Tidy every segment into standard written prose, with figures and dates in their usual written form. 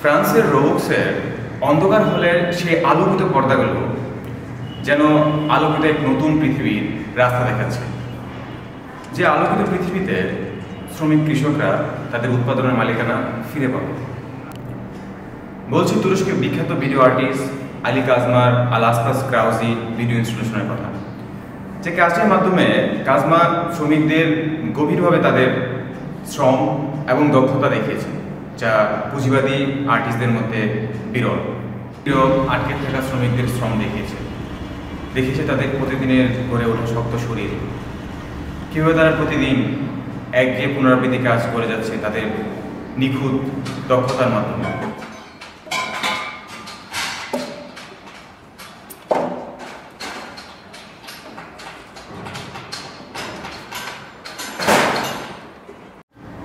ফ্রান্সের রোবক্সের অন্ধকার হলের সেই আলোকিত পর্দাগুলো যেন আলোকিত এক নতুন পৃথিবীর রাস্তা দেখাচ্ছে, যে আলোকিত পৃথিবীতে শ্রমিক কৃষকরা তাদের উৎপাদনের মালিকানা ফিরে পাবে। বলছি তুরস্কের বিখ্যাত ভিডিও আর্টিস্ট আলী কাজমার আলাসপাস ক্রাউজি ভিডিও ইনস্টলেশনের কথা, যে কাজটির মাধ্যমে কাজমা শ্রমিকদের গভীরভাবে তাদের শ্রম এবং দক্ষতা দেখিয়েছে, যা পুঁজিবাদী আর্টিস্টদের মধ্যে বিরল। আটকে থাকা শ্রমিকদের শ্রম দেখিয়েছে তাদের প্রতিদিনের গড়ে ওঠা শক্ত শরীর, কীভাবে তারা প্রতিদিন একঘেয়ে পুনরাবৃত্তি কাজ করে যাচ্ছে তাদের নিখুঁত দক্ষতার মাধ্যমে।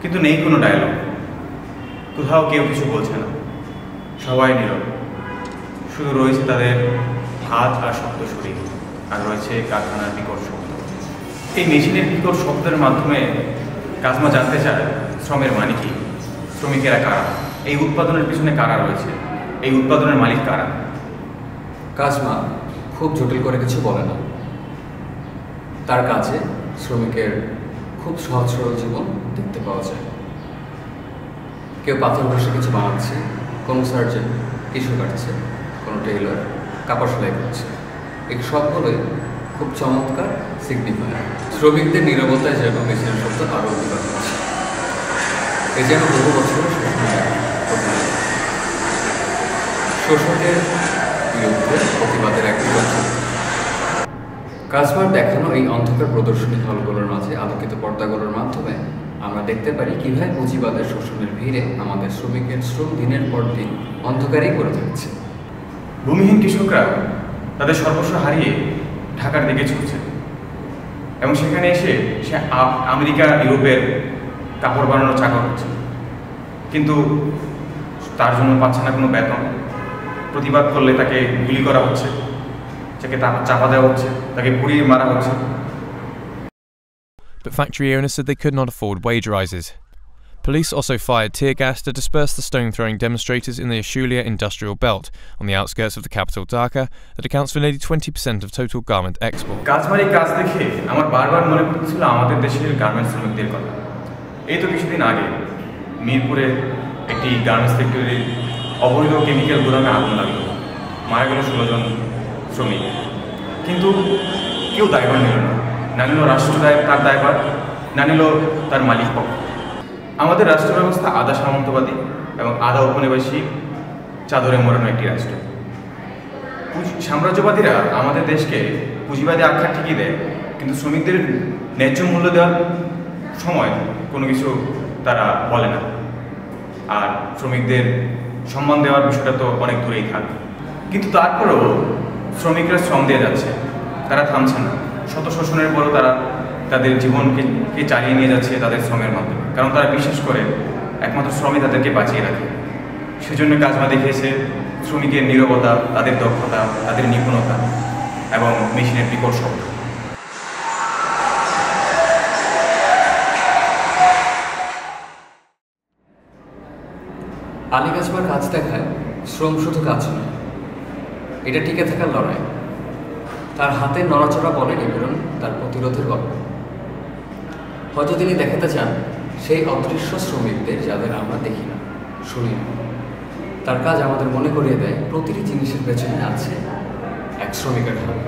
কিন্তু নেই কোনো ডায়লগ, কোথাও কেউ কিছু বলছে না, সবাই নীরব। শুধু রয়েছে তাদের হাত আর শক্ত শরীর, আর রয়েছে কারখানার বিকট শব্দ। এই মেশিনের বিকট শব্দের মাধ্যমে কাজমা জানতে চায় শ্রমের মানে কি, শ্রমিকেরা কারা, এই উৎপাদনের পিছনে কারা রয়েছে, এই উৎপাদনের মালিক কারা। কাজমা খুব জটিল করে কিছু বলে না, তার কাছে শ্রমিকের খুব সহজ সরল জীবন দেখতে পাওয়া যায়। কেউ পাথর ঘষে কিছু বানাচ্ছে, কোনো সার্জন টিস্যু কাটছে, কোনো টেইলর কাপড় সেলাই করছে। এই সবগুলোই খুব চমৎকার সিগনিফায়ার। শ্রমিকদের নীরবতায় যেন মেশিনের শব্দ আরও অধিকার হচ্ছে। এ যেন বহু বছরের শোষকের বিরুদ্ধে প্রতিবাদের একটি বছর। কাজমার দেখানো এই অন্ধকার প্রদর্শনী হলগুলোর মাঝে আলোকিত পর্দাগুলোর মাধ্যমে আমরা দেখতে পারি কীভাবে পুঁজিবাদের শোষণের ভিড়ে আমাদের শ্রমিকের শ্রম দিনের পর দিন অন্ধকারেই করে থাকছে। ভূমিহীন কৃষকরা তাদের সর্বস্ব হারিয়ে ঢাকার দিকে ছুটছে, এবং সেখানে এসে সে আমেরিকা ইউরোপের কাপড় বানানোর চাকর হচ্ছে, কিন্তু তার জন্য পাচ্ছে না কোনো বেতন। প্রতিবাদ করলে তাকে গুলি করা হচ্ছে, তাকে চাপা দেওয়া হচ্ছে, তাকে পুড়িয়ে মারা হচ্ছে। But factory owners said they could not afford wage rises. Police also fired tear gas to disperse the stone-throwing demonstrators in the Ashulia industrial belt on the outskirts of the capital Dhaka that accounts for nearly 20% of total garment export. কাজমারি কাজ দেখে আমার বারবার মনে পড়ছিল আমাদের দেশের garments শ্রমিকদের কথা। এই তো কিছুদিন আগে মিরপুরে একটি গার্মেন্টস ফ্যাক্টরির অবৈধ কেমিক্যাল গোদামে আগুন লাগলো, মারা গেল 16 জন শ্রমিক। কিন্তু কেউ দায়ভার নিল না নিল রাষ্ট্র তার দায়ভার, না নিল তার মালিক পক্ষ। আমাদের রাষ্ট্র ব্যবস্থা আধা সামন্তবাদী এবং আধা উপনিবেশী চাদরে মোড়ানো একটি রাষ্ট্র। সাম্রাজ্যবাদীরা আমাদের দেশকে পুঁজিবাদী আখ্যা ঠিকই দেয়, কিন্তু শ্রমিকদের ন্যায্য মূল্য দেওয়ার সময় কোনো কিছু তারা বলে না। আর শ্রমিকদের সম্মান দেওয়ার বিষয়টা তো অনেক দূরেই থাকে। কিন্তু তারপরেও শ্রমিকরা শ্রম দিয়ে যাচ্ছে, তারা থামছে না। শত শোষণের পরও তারা তাদের জীবনকে চালিয়ে নিয়ে যাচ্ছে তাদের শ্রমের মাধ্যমে, কারণ তারা বিশ্বাস করে একমাত্র শ্রমই তাদেরকে বাঁচিয়ে রাখে। সেজন্য কাজমা দেখিয়েছে শ্রমিকের নীরবতা, তাদের দক্ষতা, তাদের নিপুণতা এবং মেশিনের বিকট শব্দ। আলী কাজমার কাজ দেখায় শ্রম শুধু কাজ নয়, এটা টিকে থাকার লড়াই। তার হাতে নড়াচড়া বলে নিবেদন তার প্রতিরোধের গল্প। হয়তো তিনি দেখাতে চান সেই অদৃশ্য শ্রমিকদের যাদের আমরা দেখি না, শুনি না। তার কাজ আমাদের মনে করিয়ে দেয় প্রতিটি জিনিসের পেছনে আছে এক শ্রমিকের হাত।